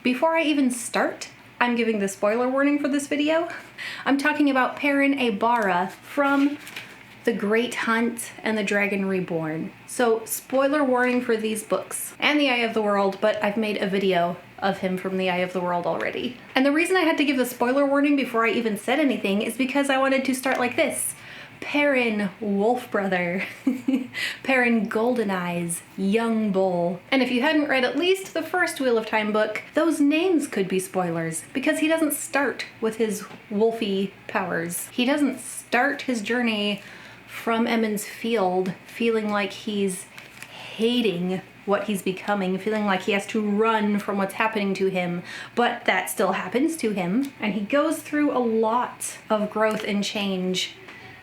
Before I even start, I'm giving the spoiler warning for this video. I'm talking about Perrin Aybara from The Great Hunt and The Dragon Reborn. So spoiler warning for these books and The Eye of the World, but I've made a video of him from The Eye of the World already. And the reason I had to give the spoiler warning before I even said anything is because I wanted to start like this. Perrin Wolf Brother, Perrin Golden Eyes, Young Bull. And if you hadn't read at least the first Wheel of Time book, those names could be spoilers because he doesn't start with his wolfy powers. He doesn't start his journey from Emond's Field feeling like he's hating what he's becoming, feeling like he has to run from what's happening to him, but that still happens to him. And he goes through a lot of growth and change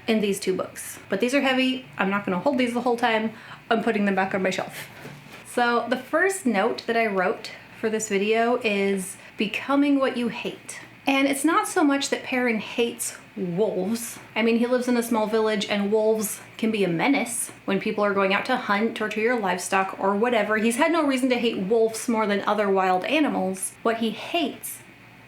in these two books. But these are heavy. I'm not gonna hold these the whole time. I'm putting them back on my shelf. So the first note that I wrote for this video is becoming what you hate. And it's not so much that Perrin hates wolves. I mean, he lives in a small village and wolves can be a menace when people are going out to hunt or to your livestock or whatever. He's had no reason to hate wolves more than other wild animals. What he hates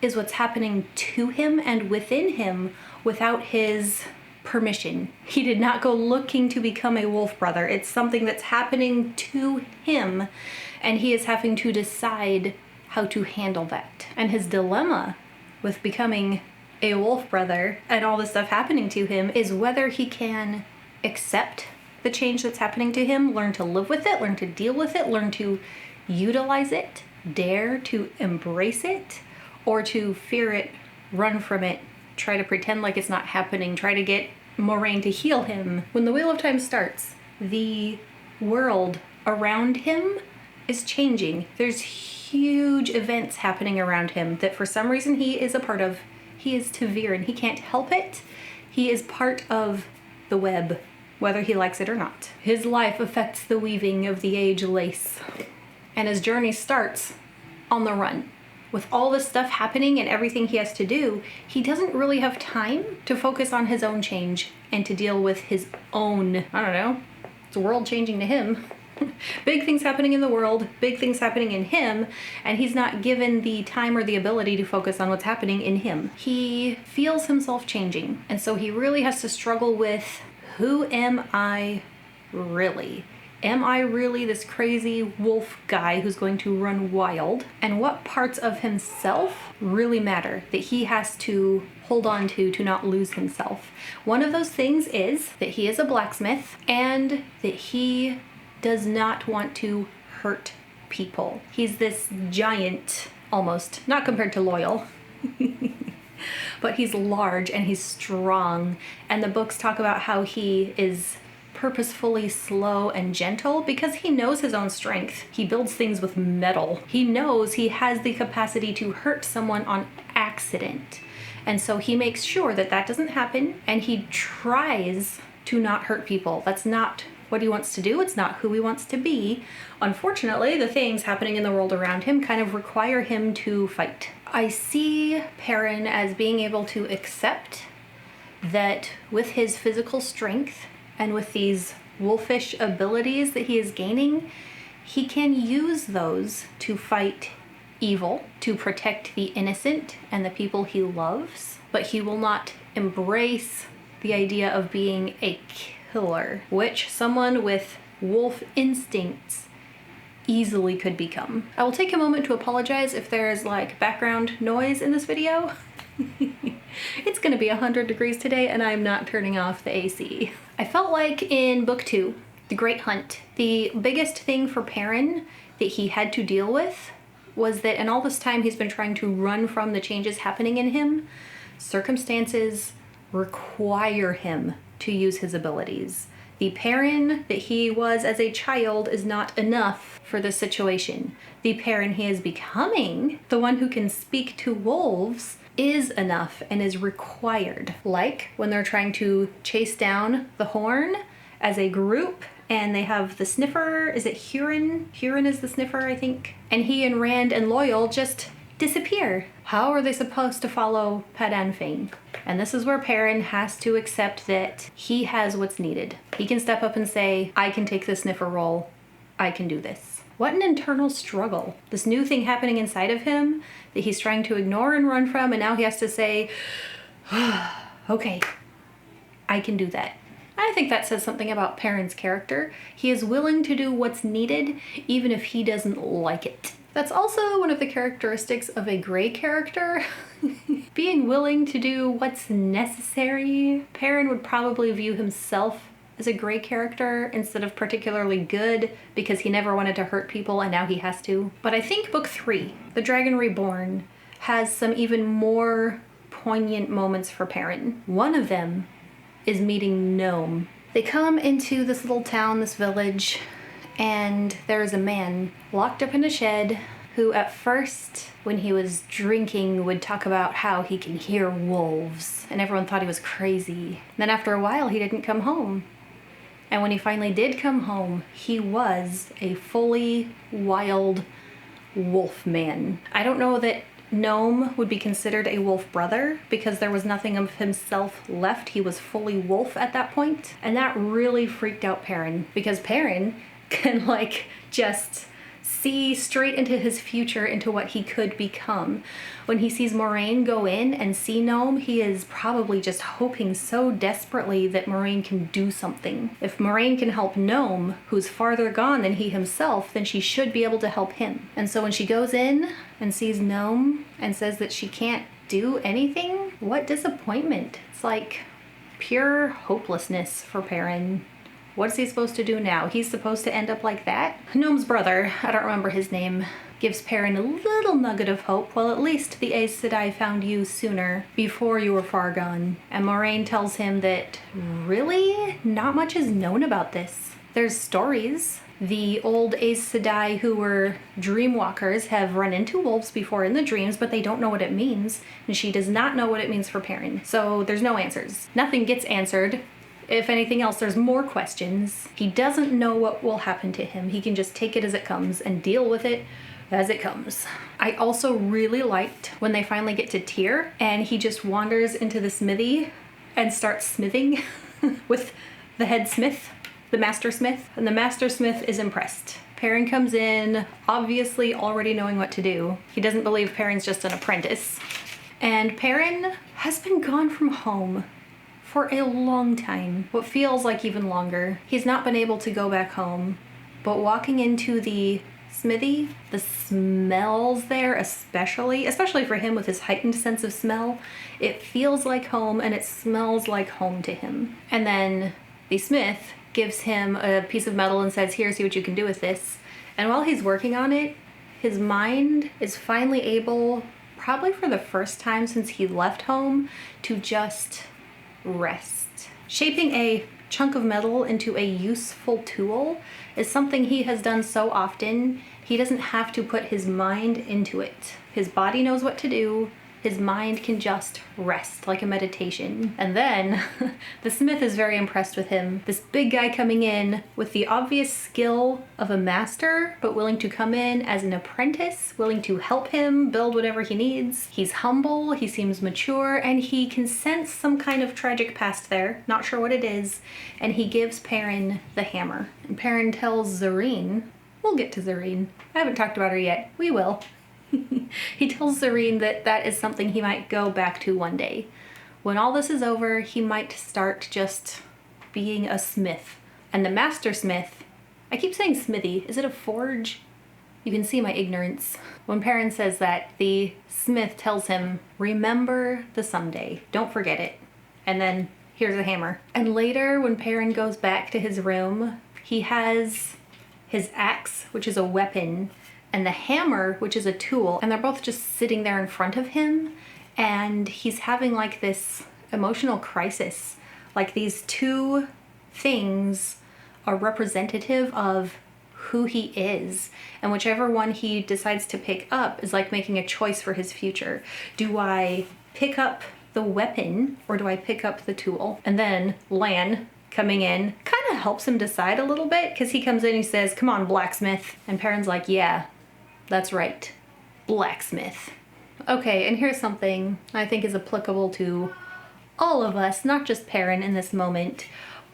is what's happening to him and within him without his permission. He did not go looking to become a wolf brother. It's something that's happening to him and he is having to decide how to handle that. And his dilemma with becoming a wolf brother and all this stuff happening to him is whether he can accept the change that's happening to him, learn to live with it, learn to deal with it, learn to utilize it, dare to embrace it, or to fear it, run from it, try to pretend like it's not happening, try to get Moraine to heal him. When the Wheel of Time starts, the world around him is changing. There's huge events happening around him that for some reason he is a part of. He is ta'veren. He can't help it. He is part of the web, whether he likes it or not. His life affects the weaving of the age lace. And his journey starts on the run. With all this stuff happening and everything he has to do, he doesn't really have time to focus on his own change and to deal with his own, I don't know, it's world changing to him. Big things happening in the world, big things happening in him, and he's not given the time or the ability to focus on what's happening in him. He feels himself changing, and so he really has to struggle with, who am I really? Am I really this crazy wolf guy who's going to run wild? And what parts of himself really matter that he has to hold on to not lose himself? One of those things is that he is a blacksmith and that he does not want to hurt people. He's this giant, almost, not compared to Loyal, but he's large and he's strong. And the books talk about how he is purposefully slow and gentle because he knows his own strength. He builds things with metal. He knows he has the capacity to hurt someone on accident. And so he makes sure that that doesn't happen and he tries to not hurt people. That's not what he wants to do. It's not who he wants to be. Unfortunately, the things happening in the world around him kind of require him to fight. I see Perrin as being able to accept that with his physical strength and with these wolfish abilities that he is gaining, he can use those to fight evil, to protect the innocent and the people he loves, but he will not embrace the idea of being a killer, which someone with wolf instincts easily could become. I will take a moment to apologize if there's like background noise in this video. It's gonna be 100 degrees today and I'm not turning off the AC. I felt like in book 2, The Great Hunt, the biggest thing for Perrin that he had to deal with was that in all this time he's been trying to run from the changes happening in him, circumstances require him to use his abilities. The Perrin that he was as a child is not enough for this situation. The Perrin he is becoming, the one who can speak to wolves, is enough and is required. Like when they're trying to chase down the horn as a group and they have the sniffer, is it Huron? Huron is the sniffer, I think. And he and Rand and Loyal just disappear. How are they supposed to follow Padan Fain? And this is where Perrin has to accept that he has what's needed. He can step up and say, I can take the sniffer role. I can do this. What an internal struggle. This new thing happening inside of him that he's trying to ignore and run from, and now he has to say, okay, I can do that. I think that says something about Perrin's character. He is willing to do what's needed, even if he doesn't like it. That's also one of the characteristics of a gray character. Being willing to do what's necessary. Perrin would probably view himself as a gray character instead of particularly good because he never wanted to hurt people and now he has to. But I think book 3, The Dragon Reborn, has some even more poignant moments for Perrin. One of them is meeting Gnome. They come into this little town, this village, and there is a man locked up in a shed who at first, when he was drinking, would talk about how he can hear wolves, and everyone thought he was crazy. Then after a while, he didn't come home. And when he finally did come home, he was a fully wild wolf man. I don't know that Gnome would be considered a wolf brother because there was nothing of himself left. He was fully wolf at that point. And that really freaked out Perrin because Perrin can just see straight into his future, into what he could become. When he sees Moraine go in and see Gnome, he is probably just hoping so desperately that Moraine can do something. If Moraine can help Gnome, who's farther gone than he himself, then she should be able to help him. And so when she goes in and sees Gnome and says that she can't do anything, what disappointment. It's like pure hopelessness for Perrin. What is he supposed to do now? He's supposed to end up like that? Gnome's brother, I don't remember his name, gives Perrin a little nugget of hope. Well, at least the Aes Sedai found you sooner, before you were far gone. And Moraine tells him that really not much is known about this. There's stories. The old Aes Sedai who were dreamwalkers have run into wolves before in the dreams, but they don't know what it means. And she does not know what it means for Perrin. So there's no answers. Nothing gets answered. If anything else, there's more questions. He doesn't know what will happen to him. He can just take it as it comes and deal with it as it comes. I also really liked when they finally get to Tyr and he just wanders into the smithy and starts smithing with the head smith, the master smith, and the master smith is impressed. Perrin comes in, obviously already knowing what to do. He doesn't believe Perrin's just an apprentice. And Perrin has been gone from home for a long time, what feels like even longer. He's not been able to go back home, but walking into the smithy, the smells there especially for him with his heightened sense of smell, it feels like home and it smells like home to him. And then the smith gives him a piece of metal and says, here, see what you can do with this. And while he's working on it, his mind is finally able, probably for the first time since he left home, to just rest. Shaping a chunk of metal into a useful tool is something he has done so often, he doesn't have to put his mind into it. His body knows what to do. His mind can just rest like a meditation. And then the smith is very impressed with him. This big guy coming in with the obvious skill of a master, but willing to come in as an apprentice, willing to help him build whatever he needs. He's humble, he seems mature, and he can sense some kind of tragic past there. Not sure what it is. And he gives Perrin the hammer. And Perrin tells Zareen, we'll get to Zareen. I haven't talked about her yet. We will. He tells Zareen that that is something he might go back to one day. When all this is over, he might start just being a smith. And the master smith, I keep saying smithy, is it a forge? You can see my ignorance. When Perrin says that, the smith tells him, remember the someday, don't forget it. And then here's a hammer. And later, when Perrin goes back to his room, he has his axe, which is a weapon, and the hammer, which is a tool, and they're both just sitting there in front of him, and he's having like this emotional crisis. Like these two things are representative of who he is, and whichever one he decides to pick up is like making a choice for his future. Do I pick up the weapon or do I pick up the tool? And then Lan coming in kind of helps him decide a little bit, because he comes in and he says, come on, blacksmith. And Perrin's like, yeah, that's right, blacksmith. Okay, and here's something I think is applicable to all of us, not just Perrin in this moment,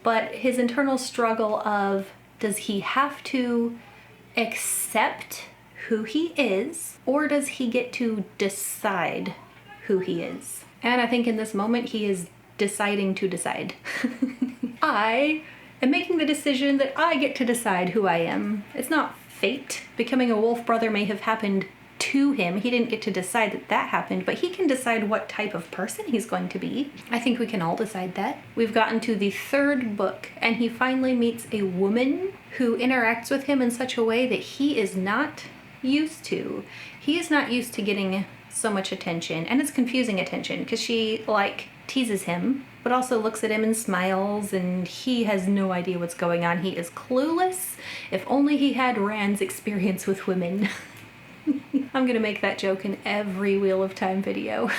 but his internal struggle of, does he have to accept who he is, or does he get to decide who he is? And I think in this moment he is deciding to decide. I am making the decision that I get to decide who I am. It's not fate. Becoming a wolf brother may have happened to him. He didn't get to decide that that happened, but he can decide what type of person he's going to be. I think we can all decide that. We've gotten to the 3rd book, and he finally meets a woman who interacts with him in such a way that he is not used to. He is not used to getting so much attention, and it's confusing attention because she like teases him but also looks at him and smiles, and he has no idea what's going on. He is clueless. If only he had Rand's experience with women. I'm gonna make that joke in every Wheel of Time video.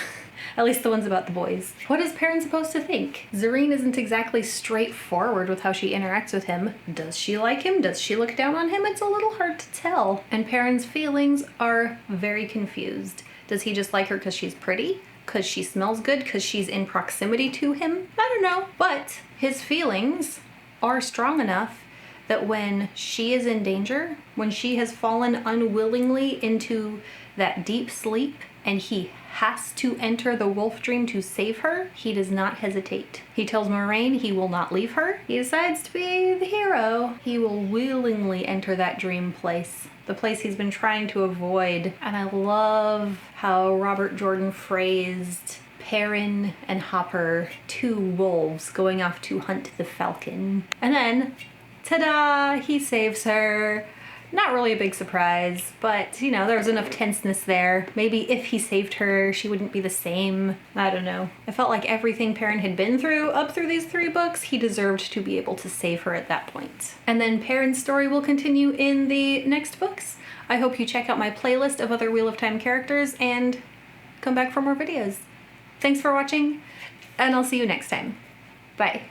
At least the ones about the boys. What is Perrin supposed to think? Zareen isn't exactly straightforward with how she interacts with him. Does she like him? Does she look down on him? It's a little hard to tell. And Perrin's feelings are very confused. Does he just like her because she's pretty? Because she smells good? Because she's in proximity to him? I don't know. But his feelings are strong enough that when she is in danger, when she has fallen unwillingly into that deep sleep and he has to enter the wolf dream to save her, he does not hesitate. He tells Moraine he will not leave her. He decides to be the hero. He will willingly enter that dream place, the place he's been trying to avoid. And I love how Robert Jordan phrased Perrin and Hopper, 2 wolves going off to hunt the falcon. And then, ta-da, he saves her. Not really a big surprise, but you know, there was enough tenseness there. Maybe if he saved her, she wouldn't be the same. I don't know. I felt like everything Perrin had been through up through these 3 books, he deserved to be able to save her at that point. And then Perrin's story will continue in the next books. I hope you check out my playlist of other Wheel of Time characters and come back for more videos. Thanks for watching, and I'll see you next time. Bye.